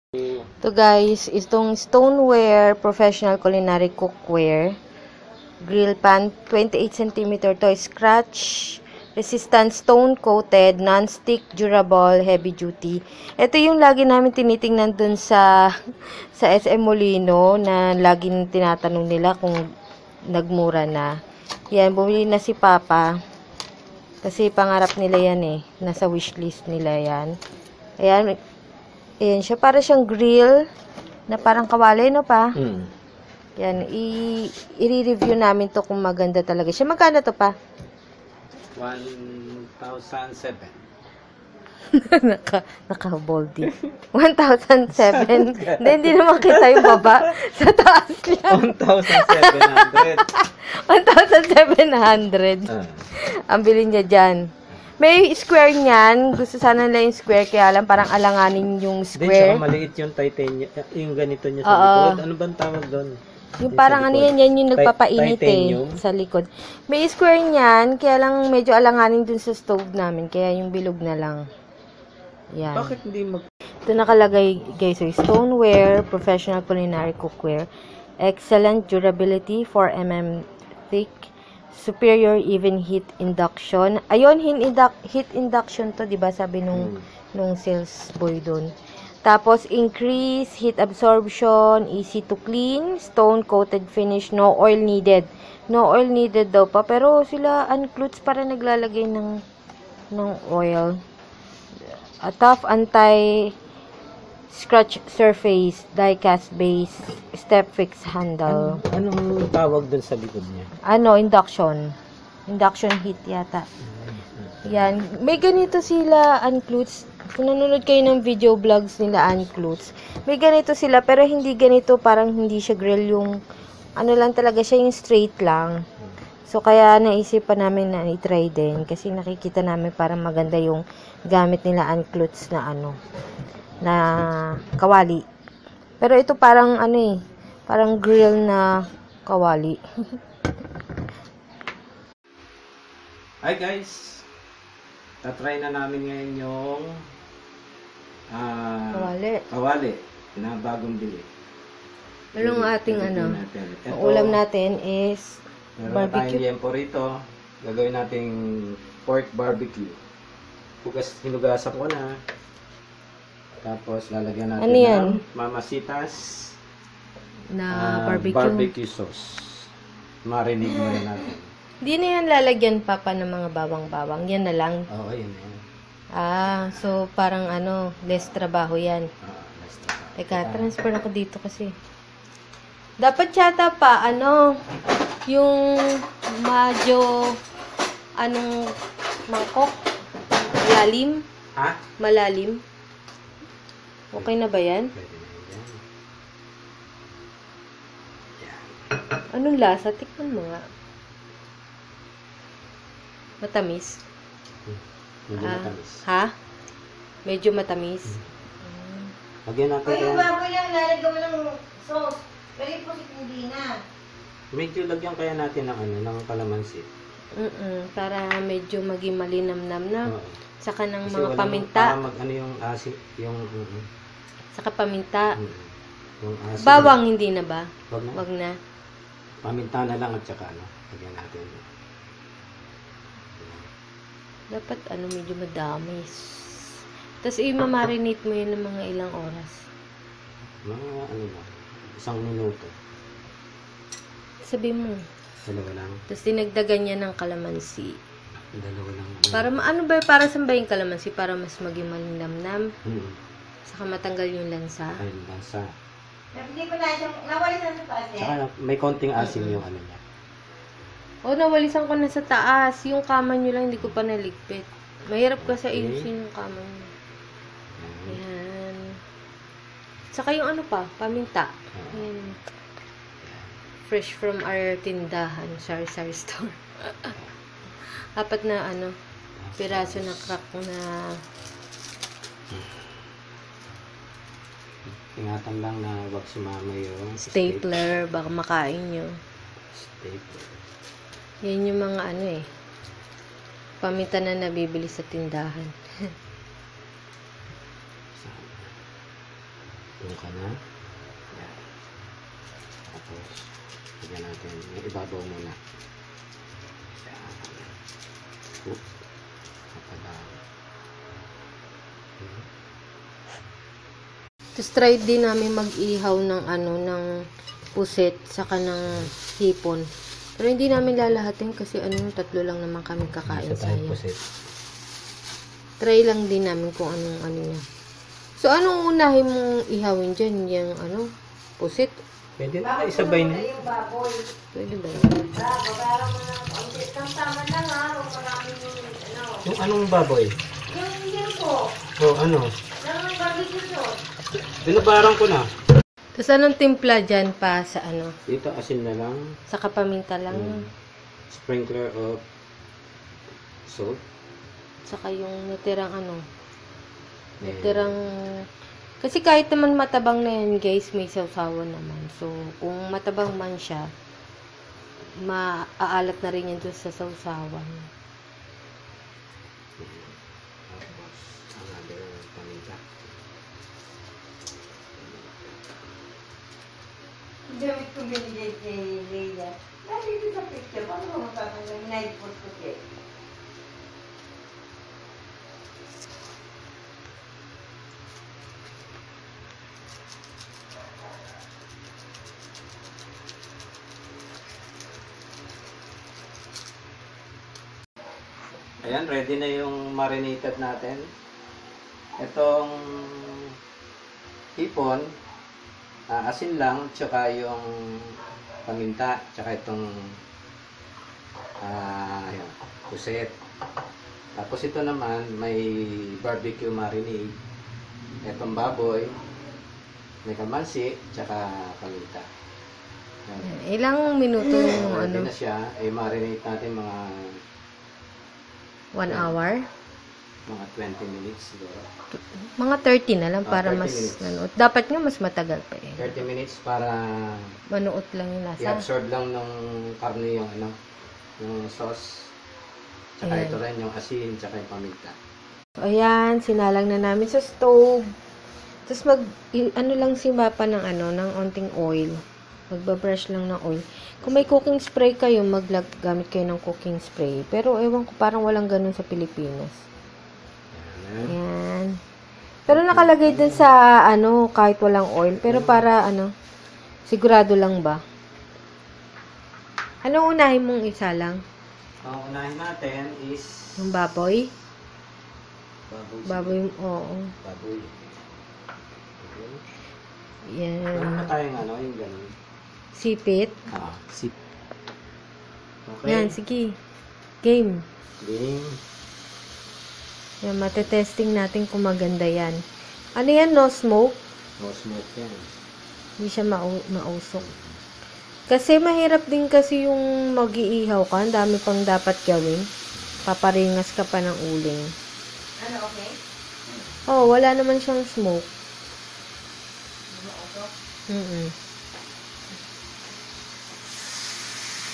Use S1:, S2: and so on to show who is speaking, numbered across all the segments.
S1: Ito guys, itong stoneware professional culinary cookware grill pan, 28 cm to, scratch resistant, stone coated, non-stick, durable, heavy duty. Ito yung lagi namin tinitingnan dun sa SM Molino na lagi tinatanong nila kung nagmura na. Yan, bumili na si Papa kasi pangarap nila yan eh, nasa wishlist nila yan. Ayan, ayan siya, para siyang grill na parang kawali, no pa? Yan, i-review namin to kung maganda talaga siya. Magkano to pa?
S2: 1,007.
S1: Naka-boldy. 1,007. Hindi naman kita yung baba. Sa taas lang.
S2: 1,700.
S1: 1,700. Ang bilhin niya dyan. May square niyan. Gusto sana nila yung square, kaya lang parang alanganin yung square.
S2: Hindi, maliit yung titanium. Yung ganito niya sa likod. Ano bang tawag doon?
S1: Yung parang ano yan yung nagpapainit sa likod. May square niyan, kaya lang medyo alanganin dun sa stove namin. Kaya yung bilog na lang. Yan.
S2: Bakit hindi
S1: Ito nakalagay guys, so stoneware, professional culinary cookware. Excellent durability, 4 mm thick. Superior even heat induction. Ayun, heat induction to, 'di ba? Sabi nung sales boy doon. Tapos increase heat absorption, easy to clean, stone coated finish, no oil needed. No oil needed daw pa, pero sila uncluts para naglalagay ng oil. A tough anti scratch surface, die cast base, step fix handle.
S2: Anong tawag dun sa likod niya?
S1: Induction. Induction heat yata. Yan. May ganito sila, uncluts. Kung nanonood kayo ng video vlogs nila, uncluts, may ganito sila, pero hindi ganito, parang hindi siya grill yung, ano lang talaga siya, yung straight lang. So, kaya naisipan namin na i-try din, kasi nakikita namin parang maganda yung gamit nila uncluts na na kawali. Pero ito parang parang grill na kawali.
S2: Hi guys! Tatry na namin ngayon yung kawali na bagong bili.
S1: Anong ating
S2: Ang
S1: ulam natin is barbecue.
S2: Tayong liempo rito. Gagawin nating pork barbecue. Hinugasan ko na. Tapos lalagyan natin ng mamasitas
S1: na
S2: barbecue sauce. Marinig muna natin.
S1: Di na yan lalagyan Papa ng mga bawang-bawang. Yan na lang.
S2: Oo, yun.
S1: So parang less trabaho yan.
S2: Less trabaho.
S1: Teka, transfer ako dito kasi. Dapat yata pa, yung medyo, mangkok? Malalim?
S2: Ha?
S1: Malalim? Okay na ba yan?
S2: Pwede na yan. Yan.
S1: Anong lasa? Tikman mo nga. Matamis?
S2: Medyo matamis.
S1: Ha? Medyo matamis?
S2: Lagyan natin
S3: Yung baboy lang, lalagyan mo ng sauce. Pero yung pusit hindi na.
S2: medyo lagyan kaya natin ng kalamansi.
S1: Para medyo maging malinamnam na. Saka ng
S2: Kasi
S1: mga paminta.
S2: Para yung asin,
S1: Saka paminta.
S2: Yung asin.
S1: Bawang hindi na ba?
S2: Wag na.
S1: Wag na.
S2: Paminta na lang at saka lagyan natin.
S1: Dapat medyo madami. Tapos i-marinate mo yun ng mga ilang oras.
S2: Mga 1 minuto.
S1: Sabi mo.
S2: 2 lang.
S1: Tapos dinagdagan niya ng kalamansi.
S2: 2 lang.
S1: Para para saan ba yung kalamansi? Para mas maging malinamnam. Saka matanggal yung lansa.
S2: Ay, lansa.
S3: Pero hindi pa na siya, nawalisan sa taas eh.
S2: Saka may konting asim yung niya.
S1: Nawalisan ko na sa taas. Yung kama nyo lang, hindi ko pa naligpit. Mahirap ka sa ayusin yung kama nyo. Ayan. Saka yung paminta. Ayan. Fresh from our tindahan, sari-sari store. Apat na piraso na crack na
S2: ingatan lang na wag sumama yung
S1: stapler, baka makain nyo.
S2: Stapler.
S1: Yan yung mga paminta na nabibili sa tindahan.
S2: Doon ka na. Yan. Tapos, lagyan natin yung ibabaw muna. Yan. Oop. Napadaan.
S1: Tapos try din namin mag-ihaw ng ng puset saka ng hipon. Pero hindi namin lalahatin kasi tatlo lang naman kami kakain
S2: Isa tayo
S1: sayang.
S2: pusit.
S1: Try lang din namin kung anong niya. So, anong unahin mong ihawin dyan? Yung puset?
S2: Pwede na isabay na.
S3: Yung baboy.
S1: Pwede ba yun?
S3: Babayaran mo ng konti. Tama lang ha. Huwag maraming
S2: Yung anong baboy?
S3: Yung po.
S2: O ano?
S3: Nang barbecue sauce.
S2: Binabaran ko na.
S1: Tapos anong timpla dyan pa sa
S2: Dito asin na lang.
S1: Sa kapaminta lang.
S2: Sprinkler of salt.
S1: Saka yung natirang
S2: Eh,
S1: natirang... Kasi kahit naman matabang na yan, guys, may sausawan naman. So, kung matabang man siya, maaalat na rin yan doon sa sausawan.
S2: Tapos, another paminta.
S3: Gamit ko binigay kay Leia. Lagi ko sa picture. Paano mo magkakang night food ko kay?
S2: Ayan, ready na yung marinated natin. Itong hipon, asin lang, tsaka yung paminta, tsaka itong ayan, puset. Tapos ito naman, may barbecue marinade. Itong baboy, may kamansi, tsaka paminta. Ayan.
S1: Ilang minuto yung
S2: Ready na siya. Marinate natin mga
S1: 1 hour?
S2: mga 20 minutes siguro.
S1: Mga 30 na lang para
S2: 30
S1: mas
S2: minutes.
S1: manuot. Dapat nga mas matagal pa eh.
S2: 30 minutes para
S1: Manuot lang yung lasa.
S2: i-absorb lang ng karne yung yung sauce. Tsaka
S1: Ayan.
S2: ito rin yung asin, tsaka yung paminta.
S1: So, ayan, sinalang na namin sa stove. Tapos lang si Mapa ng ng onting oil. Magbabrush lang ng oil. Kung may cooking spray kayo, gamit kayo ng cooking spray. Pero ewan ko, parang walang ganun sa Pilipinas.
S2: Ayan.
S1: Ayan. Pero nakalagay din sa kahit walang oil. Pero para sigurado lang ba? Anong unahin mong isa lang?
S2: Ang unahin natin is
S1: Yung baboy?
S2: baboy.
S1: Baboy, oo.
S2: Baboy. Okay.
S1: Yan.
S2: Meron pa tayong yung ganun.
S1: Sipit.
S2: Sip. Okay.
S1: Yan, sige. Game.
S2: Game.
S1: Yan, matetesting natin kung maganda yan. Ano yan, no smoke?
S2: No smoke yan.
S1: Hindi siya mausok. Kasi mahirap din kasi yung mag-iihaw ka. Ang dami pang dapat gawin. Paparingas ka pa ng uling.
S3: Ano, okay?
S1: Oh, wala naman siyang smoke.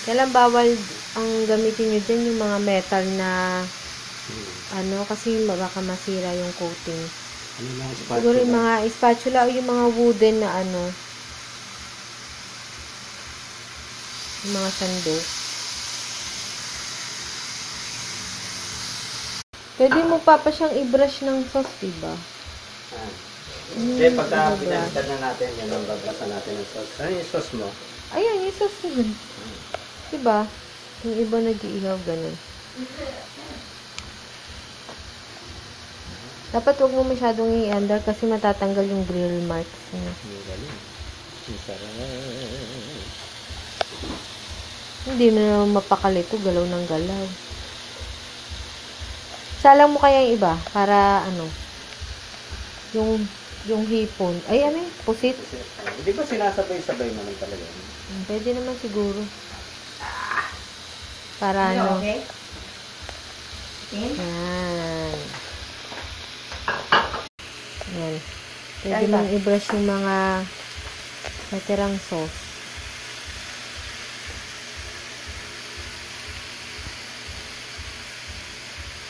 S1: Kailan bawal ang gamitin nyo din yung mga metal na kasi baka masira yung coating.
S2: Ano lang
S1: Siguro yung mga spatula o yung mga wooden na yung mga sandok. Pwede mo pa siyang i-brush ng sauce, diba?
S2: Kaya pagka pinalitan na natin, yan ang babrasan natin ng sauce. Ano yung sauce mo?
S1: Ayan, yung sauce yun. Diba? Yung iba nag-iihaw ganun. Dapat huwag mo masyadong i-under kasi matatanggal yung grill marks niya.
S2: Ang galing. Ang sarap.
S1: Hindi na naman mapakalito, galaw ng galaw. Salang mo kaya yung iba para yung hipon. Ay, pusit.
S2: Hindi ba sinasabay-sabay mo lang talaga?
S1: Pwede naman siguro. Para
S3: Okay?
S1: Yan. Yan. Pwede mong i-brush yung mga natirang sauce.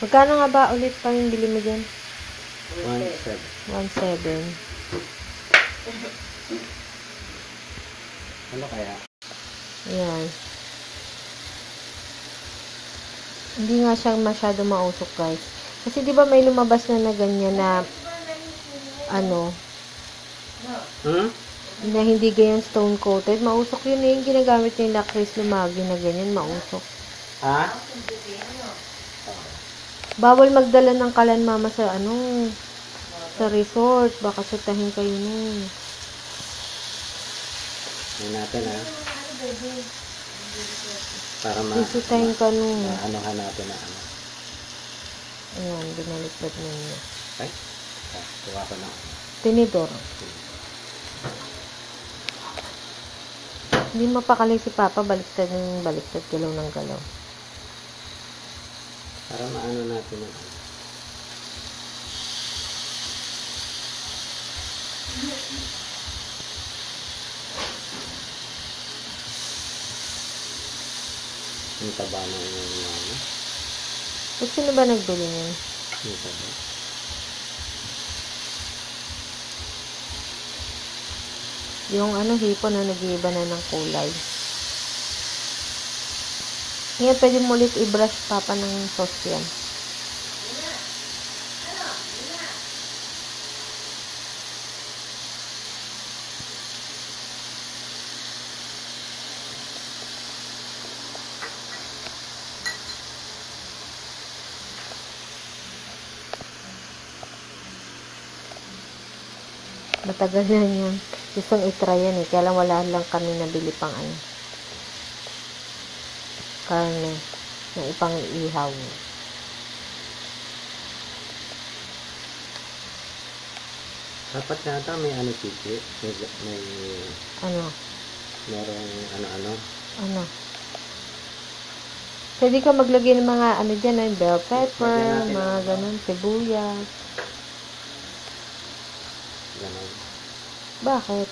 S1: Magkano nga ba ulit pa yung bili mo dyan?
S2: 1.7.
S1: 1.7.
S2: Ano kaya?
S1: Ayan. Hindi nga siya masyado mausok, guys. Kasi di ba may lumabas na ganyan na ano, na hindi ganyan stone coated. Mausok yun eh. Yung ginagamit nila Chris Lumagi na ganyan, mausok.
S2: Ha?
S1: Bawal magdala ng kalan mama sa sa resort. Baka sutahin kayo nun.
S2: Yan natin ha. Para
S1: Sisutahin ka nun.
S2: Anohan natin na ano.
S1: Ayan, binaliktad ninyo.
S2: Ay, kuha ko na.
S1: Tinidor. Hindi mapakali si Papa, baliktad ng baliktad, galaw ng galaw.
S2: Para maano natin na. Yung taba na yung ano.
S1: At sino ba nagbili niyan?
S2: Yung taba.
S1: Yung hipon na nag-iiba na ng kulay. Ngayon, pwede mo ulit i-brush Papa ng sauce yan. Matagal na yun. Gustong itry yan eh. Kaya lang wala lang kami nabili pang karne na ipang ihaw.
S2: Dapat yata may ano chichi. May merong ano.
S1: Pwede ka maglagay ng mga dyan, bell pepper, mga ganun, sibuyas.
S2: Ganon.
S1: Bakit?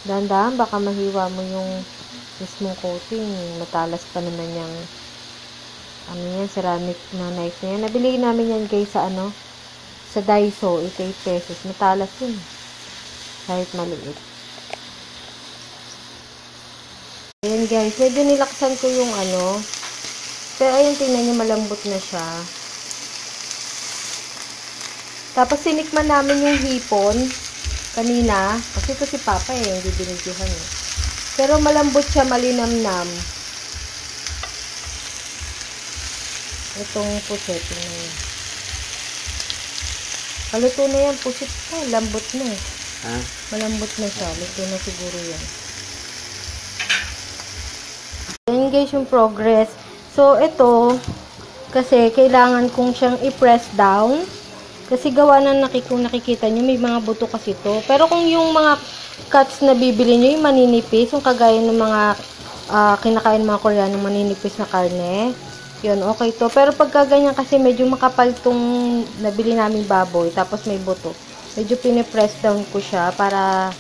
S1: Dahan-dahan, baka mahiwa mo yung mismong coating. Matalas pa naman yung ceramic na knife na yan. Nabili namin yan guys sa sa Daiso, 88 pesos. Matalas yun. Kahit maliit. Ayan guys, medyo nilaksan ko yung pero ayun, tingnan nyo, malambot na siya. Tapos sinikman namin yung hipon kanina. Kasi ito si Papa hindi binigyan eh. Pero malambot siya, malinamnam. Itong puset. Kaluto na yan, puset pa. Lambot na eh.
S2: Ha?
S1: Malambot na siya. Luto na siguro yan. Yan guys yung progress. So, ito, kasi kailangan kong siyang i-press down. Kasi gawa na kung nakikita nyo, may mga buto kasi to. Pero kung yung mga cuts na bibili nyo, yung maninipis, yung kagaya ng mga kinakain ng mga Koreano, maninipis na karne, yun, okay to. Pero pagka ganyan kasi medyo makapal tong nabili namin baboy, tapos may buto. Medyo pinipress down ko siya para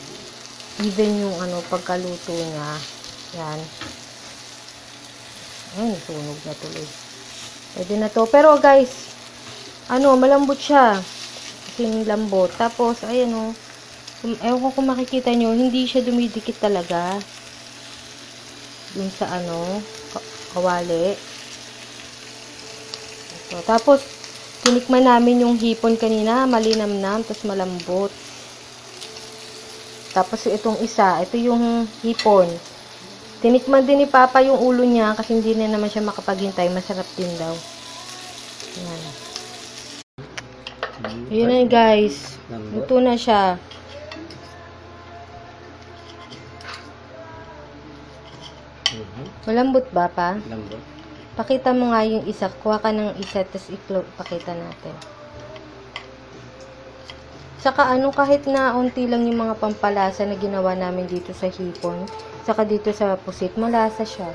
S1: even yung pagkaluto niya. Yan. Ayun, sunog na tuloy. Pwede na to. Pero guys, malambot siya. Kasi lambot. Tapos, ayan ewan ko kung makikita nyo, hindi siya dumidikit talaga. Dun sa kawali. Ito. Tapos, tinikman namin yung hipon kanina, malinamnam, tapos malambot. Tapos, itong isa, ito yung hipon. Tinikman din ni Papa yung ulo niya, kasi hindi na naman siya makapaghintay. Masarap din daw. Ayan. Ayun na guys. Luto na siya. Malambot ba pa?
S2: Lambot.
S1: Pakita mo nga yung isa. Kuha ka ng isa, tapos pakita natin. Saka kahit na unti lang yung mga pampalasa na ginawa namin dito sa hipon, saka dito sa pusit, malasa siya.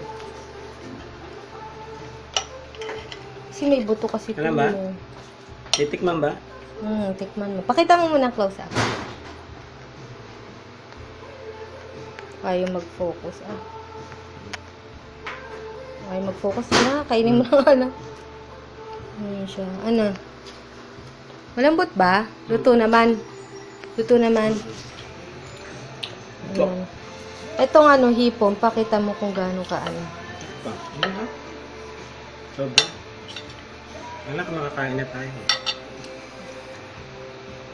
S1: Kasi may buto kasi ito.
S2: Ba? Titikman ba?
S1: Tikman mo. Pakita mo muna close up. Ayaw mag-focus Ayaw mag-focus na. Kainin mo na Ayan siya. Malambot ba? Luto naman. Ayan. Itong ano, hipon, pakita mo kung gaano kaano.
S2: Sobra. Anak, makakain na tayo.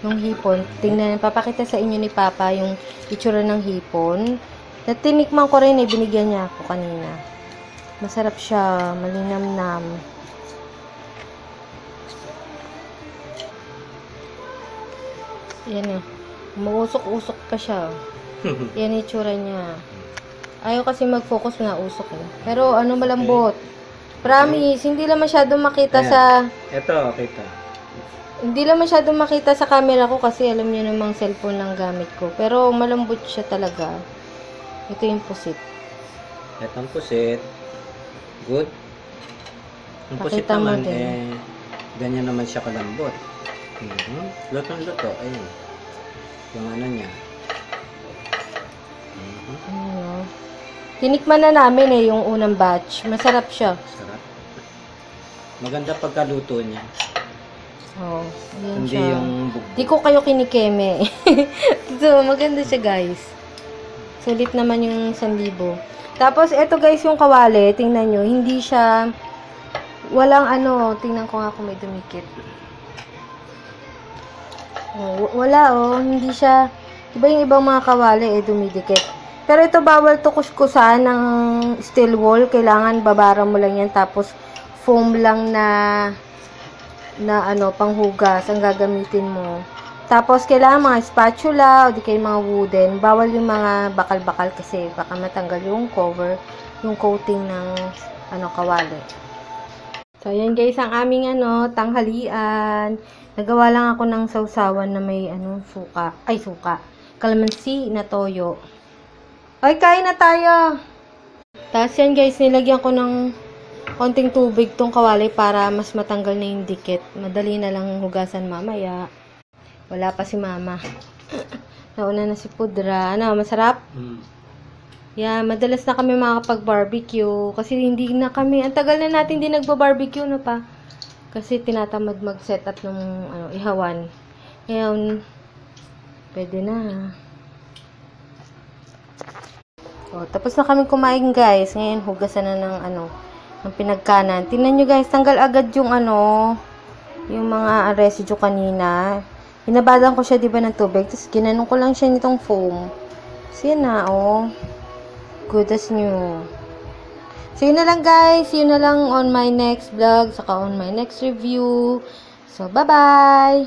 S1: Yung hipon, tingnan, papakita sa inyo ni Papa yung itsura ng hipon. Natinikman ko rin, binigyan niya ako kanina. Masarap siya, malinamnam. Yan umuusok-usok pa siya. Yan yung itsura niya. Ayaw kasi mag-focus na usok eh. Pero ano, malambot. Promise, hindi lang masyadong makita
S2: Ayan.
S1: sa...
S2: Ito, kita.
S1: Hindi lang masyadong makita sa camera ko kasi alam niyo namang cellphone lang gamit ko. Pero malambot siya talaga. Ito yung pusit.
S2: Itong pusit. Good. Yung pusit
S1: Pakita mo
S2: naman,
S1: din.
S2: ganyan naman siya kalambot. Lutong-luto, ayun. Yung ano niya.
S1: Ano. Tinikman na namin yung unang batch. Masarap siya.
S2: Sarap. Maganda pagkaluto niya.
S1: Oh, ayan
S2: Hindi
S1: siya.
S2: yung bugbog.
S1: Di ko kayo kinikeme. So, maganda siya guys. Sulit naman yung 1,000. Tapos, eto guys yung kawali. Tingnan nyo. Hindi siya... Walang ano. Tingnan ko nga kung may dumikit. Oh, wala Hindi siya... Diba yung ibang mga kawali dumidikit. Pero ito bawal to kuskusan ng steel wool. Kailangan babara mo lang yan. Tapos, foam lang na ano, panghugas ang gagamitin mo. Tapos, kailangan mga spatula o di kayo mga wooden. Bawal yung mga bakal-bakal kasi baka matanggal yung cover, yung coating ng ano, kawali. So, ayan guys, ang aming ano, tanghalian. Nagawa lang ako ng sausawan na may ano, suka. Ay, suka. Kalamansi na toyo. Ay, kain na tayo! Tapos yan guys, nilagyan ko ng konting tubig tong kawali para mas matanggal na yung dikit. Madali na lang hugasan mamaya. Wala pa si Mama. Nauna na si Pudra. Ano, masarap? Yeah, madalas na kami makakapag-barbecue. Kasi hindi na kami, ang tagal na natin din nagba-barbecue na pa. Kasi tinatamad mag-set up ng ano, ihawan. Ngayon, pwede na. So, tapos na kami kumain guys. Ngayon, hugasan na ng ano, ng pinagkanan. Tingnan nyo guys, tanggal agad yung ano, yung mga residue kanina. Binabadan ko siya, diba, ng tubig. Tapos, ginanong ko lang siya nitong foam. So, yan na, good as new. So, yun na lang guys. Yun na lang on my next vlog. Saka on my next review. So, bye-bye!